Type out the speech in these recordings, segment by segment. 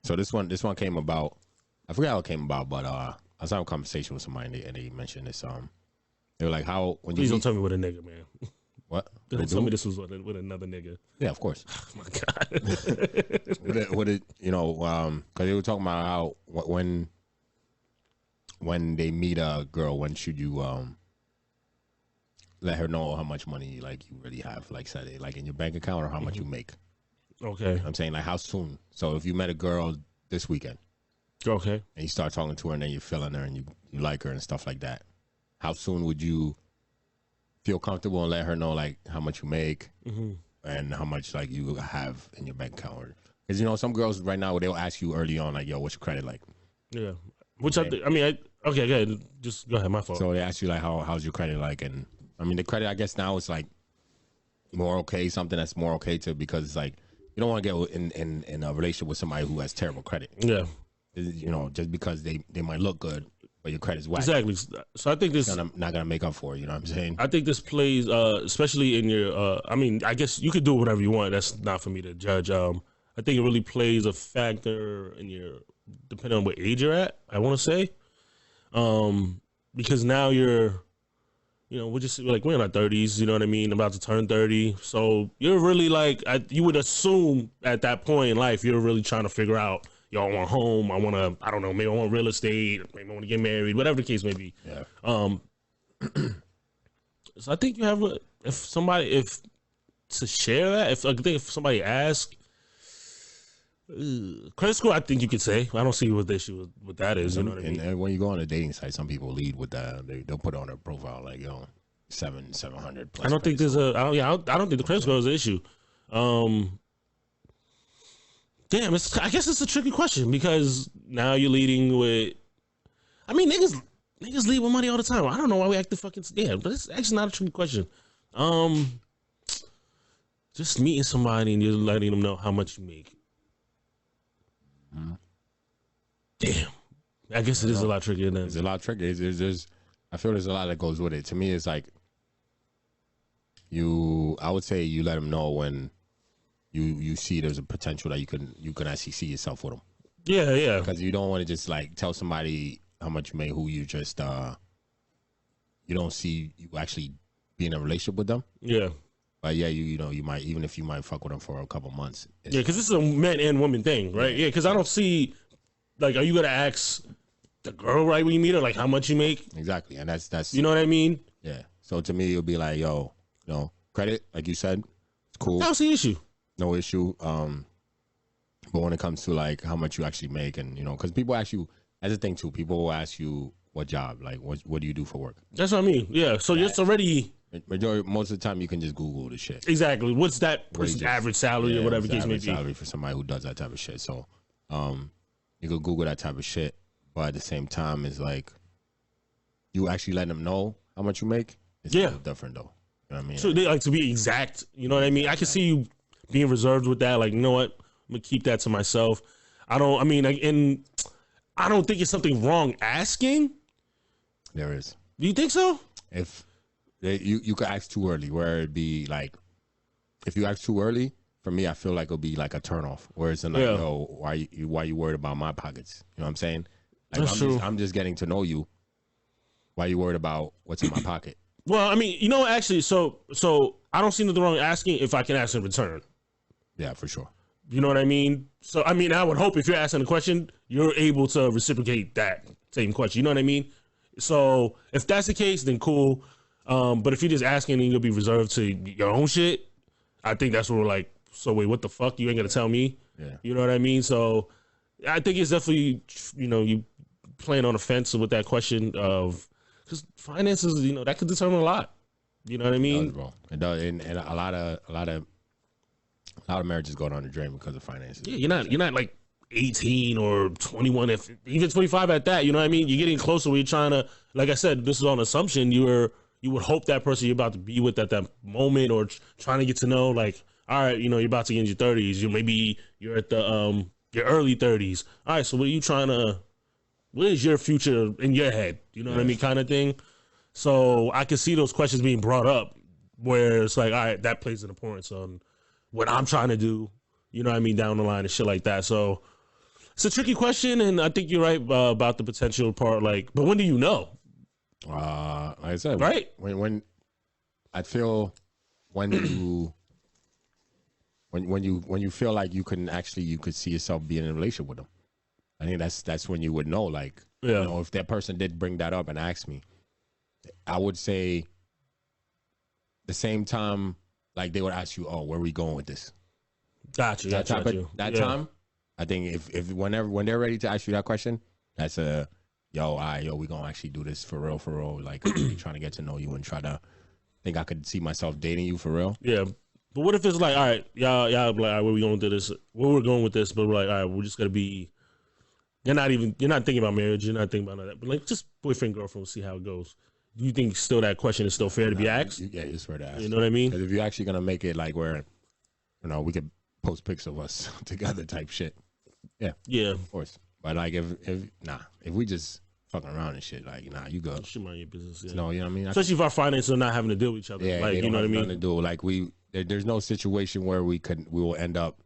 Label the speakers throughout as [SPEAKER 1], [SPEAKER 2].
[SPEAKER 1] So this one came about. I forgot how it came about, but I was having a conversation with somebody and they mentioned this. They were like, "How when
[SPEAKER 2] Please
[SPEAKER 1] you
[SPEAKER 2] don't tell me with a nigga, man.
[SPEAKER 1] what?
[SPEAKER 2] Don't tell me this was with another nigga.
[SPEAKER 1] Yeah, of course.
[SPEAKER 2] Oh my god.
[SPEAKER 1] What it you know? Because they were talking about how when they meet a girl, when should you let her know how much money like you really have, like say like in your bank account or how much you make.
[SPEAKER 2] Okay.
[SPEAKER 1] I'm saying like how soon. So if you met a girl this weekend
[SPEAKER 2] Okay.
[SPEAKER 1] and you start talking to her and then you're feeling her and you like her and stuff like that, how soon would you feel comfortable and let her know like how much you make and how much like you have in your bank account? Because you know some girls right now they'll ask you early on like, yo, what's your credit like?
[SPEAKER 2] Yeah. Which okay. Okay, go ahead. Just go ahead. My fault.
[SPEAKER 1] So they ask you like how's your credit like, and I mean the credit I guess now is like more okay, something that's more okay to, because it's like you don't want to get in a relationship with somebody who has terrible credit.
[SPEAKER 2] Yeah.
[SPEAKER 1] You know, just because they might look good, but your credit's whack.
[SPEAKER 2] Exactly. So I think this
[SPEAKER 1] not gonna make up for it. You know what I'm saying?
[SPEAKER 2] I think this plays, especially in your. I mean, I guess you could do whatever you want. That's not for me to judge. I think it really plays a factor in your, depending on what age you're at. I want to say, because now you're, you know, we're in our 30s. You know what I mean? About to turn 30, so you're really like, you would assume at that point in life, you're really trying to figure out. Yo, I want a home. I don't know, maybe I want real estate. Maybe I want to get married. Whatever the case may be.
[SPEAKER 1] Yeah.
[SPEAKER 2] So I think you have if to share that, if somebody asks, credit score, I think you could say. I don't see what the issue with that is. You know what I mean?
[SPEAKER 1] And when you go on a dating site, some people lead with that. They'll put on their profile like, you know, 700 plus.
[SPEAKER 2] I don't think I don't think the credit score is an issue. Damn, I guess it's a tricky question because now you're leading with. I mean, niggas lead with money all the time. I don't know why we act the fucking but it's actually not a tricky question. Just meeting somebody and you're letting them know how much you make. Damn, I guess it is a lot trickier than.
[SPEAKER 1] It's a lot trickier. I feel there's a lot that goes with it. To me, it's like I would say you let them know when. You see there's a potential that you can actually see yourself with them.
[SPEAKER 2] Yeah, yeah.
[SPEAKER 1] Because you don't want to just like tell somebody how much you make who you just you don't see you actually be in a relationship with them.
[SPEAKER 2] Yeah.
[SPEAKER 1] But yeah, you know you might, even if you might fuck with them for a couple months.
[SPEAKER 2] Yeah, because this is a man and woman thing, right? Yeah, because I don't see like, are you gonna ask the girl right when you meet her like how much you make?
[SPEAKER 1] Exactly, and that's
[SPEAKER 2] you know what I mean?
[SPEAKER 1] Yeah. So to me, it'll be like, yo, you know, credit, like you said, it's cool.
[SPEAKER 2] I don't see issue.
[SPEAKER 1] No issue. But when it comes to like how much you actually make, and you know, because people ask you, that's the thing too. People will ask you what job, like what do you do for work?
[SPEAKER 2] That's what I mean. Yeah. So it's already
[SPEAKER 1] most of the time you can just Google the shit.
[SPEAKER 2] Exactly. What's that person's average salary or whatever the case may be?
[SPEAKER 1] Salary for somebody who does that type of shit. So, you could Google that type of shit, but at the same time, it's like you actually let them know how much you make. It's a little different though. You know what I mean?
[SPEAKER 2] So they like to be exact. You know what I mean? I can see you being reserved with that. Like, you know what? I'm gonna keep that to myself. I don't think it's something wrong asking.
[SPEAKER 1] There is.
[SPEAKER 2] Do you think so?
[SPEAKER 1] If you could ask too early, where it'd be like, if you ask too early, for me, I feel like it'll be like a turnoff. Where it's like, yo, why you worried about my pockets? You know what I'm saying? Like, I'm just getting to know you. Why you worried about what's in my pocket?
[SPEAKER 2] Well, I mean, you know, actually, so I don't see nothing wrong asking if I can ask in return.
[SPEAKER 1] Yeah, for sure.
[SPEAKER 2] You know what I mean? So, I mean, I would hope if you're asking a question, you're able to reciprocate that same question. You know what I mean? So, if that's the case, then cool. But if you're just asking and you'll be reserved to your own shit, I think that's where we're like, so wait, what the fuck? You ain't gonna tell me?
[SPEAKER 1] Yeah.
[SPEAKER 2] You know what I mean? So, I think it's definitely, you know, you playing on a fence with that question of, because finances, you know, that could determine a lot. You know what I mean?
[SPEAKER 1] It does, and a lot of marriages go down the drain because of finances.
[SPEAKER 2] Yeah, you're not like 18 or 21, if even 25 at that. You know what I mean? You're getting closer. Where you're trying to, like I said, this is on assumption. You would hope that person you're about to be with at that moment, or trying to get to know, like, all right, you know, you're about to get in your 30s. You're at the your early 30s. All right, so what is your future in your head? You know what I mean, kind of thing. So I can see those questions being brought up, where it's like, all right, that plays an importance on what I'm trying to do, you know what I mean, down the line and shit like that. So It's a tricky question, and I think you're right about the potential part. Like, but when do you know?
[SPEAKER 1] Like I said,
[SPEAKER 2] right?
[SPEAKER 1] When I feel when you when you feel like you could see yourself being in a relationship with them. I think that's when you would know. Like, you know, if that person did bring that up and ask me, I would say the same time, like they would ask you, "Oh, where are we going with this?"
[SPEAKER 2] Gotcha.
[SPEAKER 1] That time, I think if when they're ready to ask you that question, that's a yo, we gonna actually do this for real. Like, I'm really trying to get to know you and try to think I could see myself dating you for real.
[SPEAKER 2] Yeah. But what if it's like, all right, y'all like, all right, where we going to this? Where we're going with this? But we're like, all right, we're just gonna be. You're not thinking about marriage. You're not thinking about that. But like, just boyfriend, girlfriend, we'll see how it goes. Do you think still that question is still fair to be asked?
[SPEAKER 1] Yeah, it's fair to ask.
[SPEAKER 2] You know what I mean?
[SPEAKER 1] Because if you're actually gonna make it like where, you know, we could post pics of us together type shit. Yeah, of course. But like if we just fucking around and shit, like you good.
[SPEAKER 2] Shit, mind your business. Yeah.
[SPEAKER 1] No, you know what I mean.
[SPEAKER 2] Especially if our finances are not having to deal with each other.
[SPEAKER 1] Yeah,
[SPEAKER 2] like
[SPEAKER 1] they
[SPEAKER 2] you know what I mean.
[SPEAKER 1] To do like there's no situation where we will end up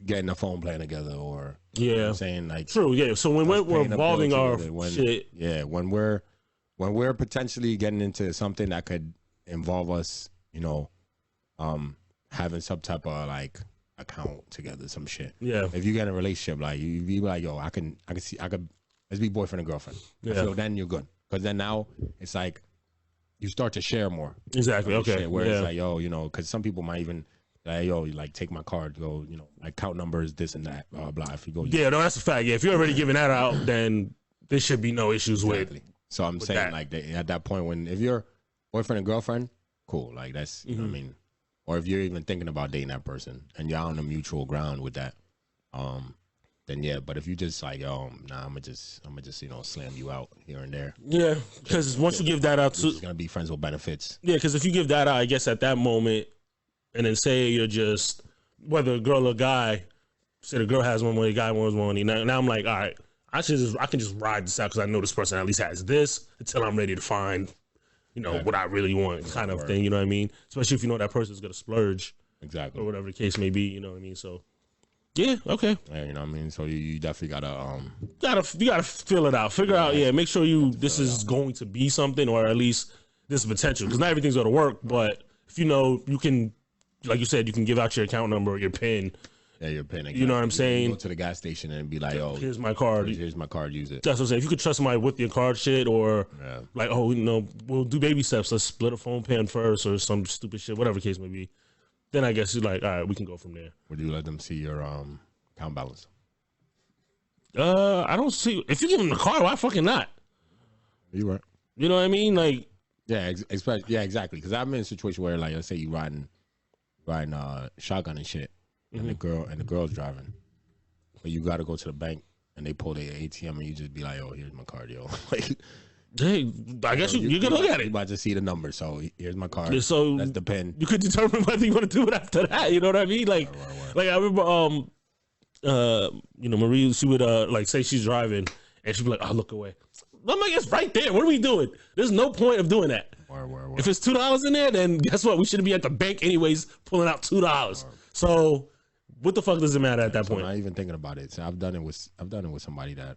[SPEAKER 1] getting a phone plan together or you know what I'm saying like
[SPEAKER 2] true. Yeah. So when we're involving our shit,
[SPEAKER 1] when we're potentially getting into something that could involve us, you know, having some type of like account together, some shit.
[SPEAKER 2] Yeah.
[SPEAKER 1] If you get in a relationship, like you be like, yo, I could let's be boyfriend and girlfriend.
[SPEAKER 2] Yeah.
[SPEAKER 1] I feel then you're good because then now it's like you start to share more.
[SPEAKER 2] Exactly. Okay.
[SPEAKER 1] Shit, where it's like, yo, you know, because some people might even like, yo, you like take my card, go, you know, like count numbers, this and that, blah blah. If you go,
[SPEAKER 2] yeah, no, that's a fact. Yeah, if you're already giving that out, then there should be no issues with.
[SPEAKER 1] So I'm saying that. Like at that point when if you're boyfriend and girlfriend, cool, like that's you know what I mean. Or if you're even thinking about dating that person and you're on a mutual ground with that, then yeah. But if you just like, nah, I'm gonna just you know slam you out here and there.
[SPEAKER 2] Yeah, because once you give that out,
[SPEAKER 1] it's gonna be friends with benefits.
[SPEAKER 2] Yeah, because if you give that out, I guess at that moment, and then say you're just whether a girl or guy, say the girl has one money, the guy wants one money. Now I'm like, all right, I can just ride this out because I know this person at least has this until I'm ready to find. You know, what I really want kind of thing, you know what I mean? Especially if you know that person's going to splurge.
[SPEAKER 1] Exactly.
[SPEAKER 2] Or whatever the case may be, you know what I mean? So, yeah, okay.
[SPEAKER 1] Yeah, you know what I mean? So you definitely
[SPEAKER 2] you gotta feel it out. Figure out, make sure this is going to be something or at least this potential. Because not everything's going to work, but if you know, you can, like you said, you can give out your account number or your PIN.
[SPEAKER 1] Yeah, your PIN. Exactly.
[SPEAKER 2] You know what I'm saying?
[SPEAKER 1] You go to the gas station and be like, "Oh,
[SPEAKER 2] here's my card.
[SPEAKER 1] Here's my card. Use it."
[SPEAKER 2] That's what I'm saying. If you could trust somebody with your card shit, or like, oh, you know, we'll do baby steps. Let's split a phone plan first, or some stupid shit, whatever the case may be. Then I guess you're like, all right, we can go from there.
[SPEAKER 1] Would you let them see your account balance?
[SPEAKER 2] I don't see. If you give them the card, why fucking not?
[SPEAKER 1] You right.
[SPEAKER 2] You know what I mean? Like,
[SPEAKER 1] yeah, exactly. Because I'm in a situation where, like, let's say you riding shotgun and shit. And the girl's driving, but you got to go to the bank and they pull their ATM and you just be like, "Oh, here's my card, yo." Like,
[SPEAKER 2] hey, I guess you can look at it.
[SPEAKER 1] You about to see the number, so here's my card.
[SPEAKER 2] So
[SPEAKER 1] that's the PIN.
[SPEAKER 2] You could determine whether you want to do it after that. You know what I mean? Like, like I remember, you know, Marie, she would like say she's driving and she'd be like, "Oh, look away." I'm like, it's right there. What are we doing? There's no point of doing that. If it's $2 in there, then guess what? We shouldn't be at the bank anyways, pulling out $2. So. What the fuck does it matter at that point?
[SPEAKER 1] I'm not even thinking about it. So I've done it with somebody that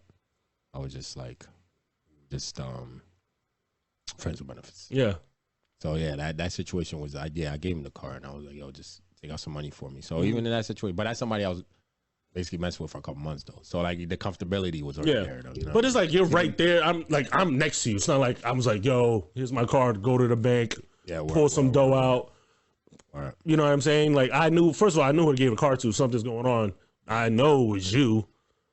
[SPEAKER 1] I was just friends with benefits.
[SPEAKER 2] Yeah.
[SPEAKER 1] So yeah, that situation was I gave him the car and I was like, yo, just take out some money for me. So even in that situation, but that's somebody I was basically messing with for a couple months though. So like the comfortability was already there though. You know?
[SPEAKER 2] But it's like you're right there. I'm next to you. It's not like I was like, yo, here's my card. Go to the bank. Yeah. Pull some dough out. Right. You know what I'm saying? Like I knew, first of all, I knew who to give a card to. Something's going on. I know it was you.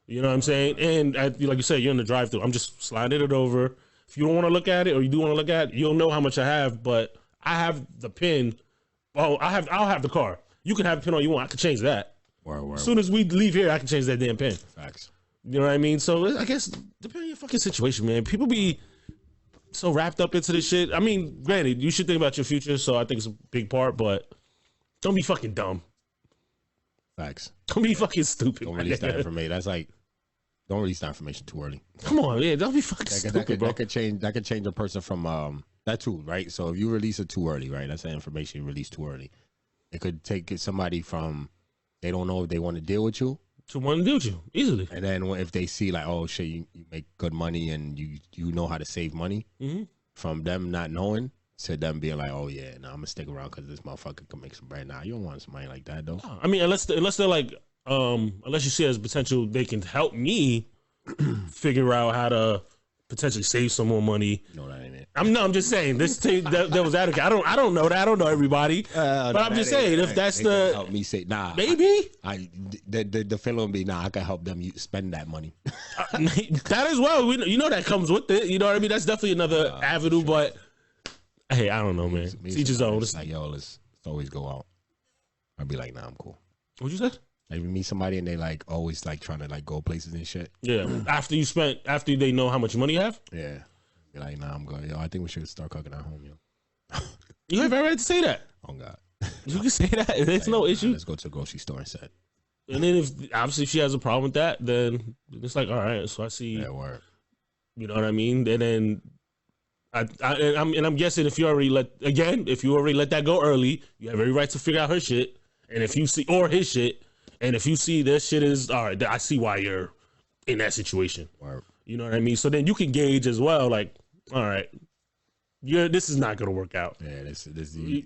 [SPEAKER 2] You know what I'm saying? And like you said, you're in the drive-thru. I'm just sliding it over. If you don't want to look at it, or you do want to look at it, you'll know how much I have. But I have the PIN. Well, I'll have the card. You can have the PIN all you want. I can change that. As soon as we leave here, I can change that damn PIN.
[SPEAKER 1] Facts.
[SPEAKER 2] You know what I mean? So I guess depending on your fucking situation, man. People be so wrapped up into this shit. I mean, granted, you should think about your future, so I think it's a big part, but don't be fucking dumb.
[SPEAKER 1] Facts.
[SPEAKER 2] Don't be fucking stupid.
[SPEAKER 1] Don't release that information. That's like, don't release that information too early.
[SPEAKER 2] Come on, yeah, don't be fucking stupid, bro.
[SPEAKER 1] That could change a person from that too, right? So if you release it too early, right? That's the information you release too early. It could take somebody from they don't know if they want to deal with you
[SPEAKER 2] to want to deal with you easily.
[SPEAKER 1] And then if they see like, oh shit, you make good money and you know how to save money, from them not knowing to them being like, oh yeah, nah, I'm gonna stick around because this motherfucker can make some bread. Nah, you don't want somebody like that though.
[SPEAKER 2] I mean, unless they're like, unless you see it as potential, they can help me figure out how to potentially save some more money.
[SPEAKER 1] No, that ain't it.
[SPEAKER 2] I'm just saying this. That was advocate. I don't know that. I don't know everybody. But I'm just saying if that's
[SPEAKER 1] the help me say nah.
[SPEAKER 2] Maybe
[SPEAKER 1] the feeling be nah. I can help them spend that money.
[SPEAKER 2] That as well. You know that comes with it. You know what I mean? That's definitely another avenue. Sure. But hey, I don't know, man. Teach his own.
[SPEAKER 1] It's like yo, let's always go out. I'd be like, nah, I'm cool.
[SPEAKER 2] What'd you say?
[SPEAKER 1] Like you meet somebody and they like always like trying to like go places and shit.
[SPEAKER 2] Yeah. After they know how much money you have.
[SPEAKER 1] Yeah. Be like, nah, I'm good. Yo, I think we should start cooking at home, yo.
[SPEAKER 2] You have every right to say that.
[SPEAKER 1] Oh God.
[SPEAKER 2] You can say that. There's like, no issue.
[SPEAKER 1] Let's go to the grocery store and set.
[SPEAKER 2] And then if obviously she has a problem with that, then it's like, all right. So I see.
[SPEAKER 1] Yeah, word.
[SPEAKER 2] You know what I mean? And then I'm guessing if you already let that go early, you have every right to figure out her shit. And if you see or his shit. And if you see this shit is all right, I see why you're in that situation.
[SPEAKER 1] Wow.
[SPEAKER 2] You know what I mean? So then you can gauge as well, like, all right, this is not gonna work out.
[SPEAKER 1] Yeah, this
[SPEAKER 2] you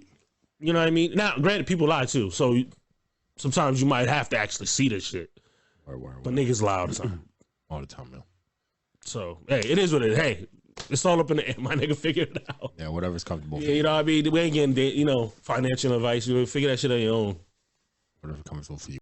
[SPEAKER 2] know what I mean? Now, granted, people lie too, so sometimes you might have to actually see this shit.
[SPEAKER 1] Word.
[SPEAKER 2] But niggas lie all the time.
[SPEAKER 1] All the time, man.
[SPEAKER 2] So hey, it is what it is. Hey, it's all up in the air. My nigga, figure it out.
[SPEAKER 1] Yeah, whatever's comfortable.
[SPEAKER 2] Yeah, you know what I mean? We ain't getting financial advice. You figure that shit on your own.
[SPEAKER 1] Whatever's comfortable for you.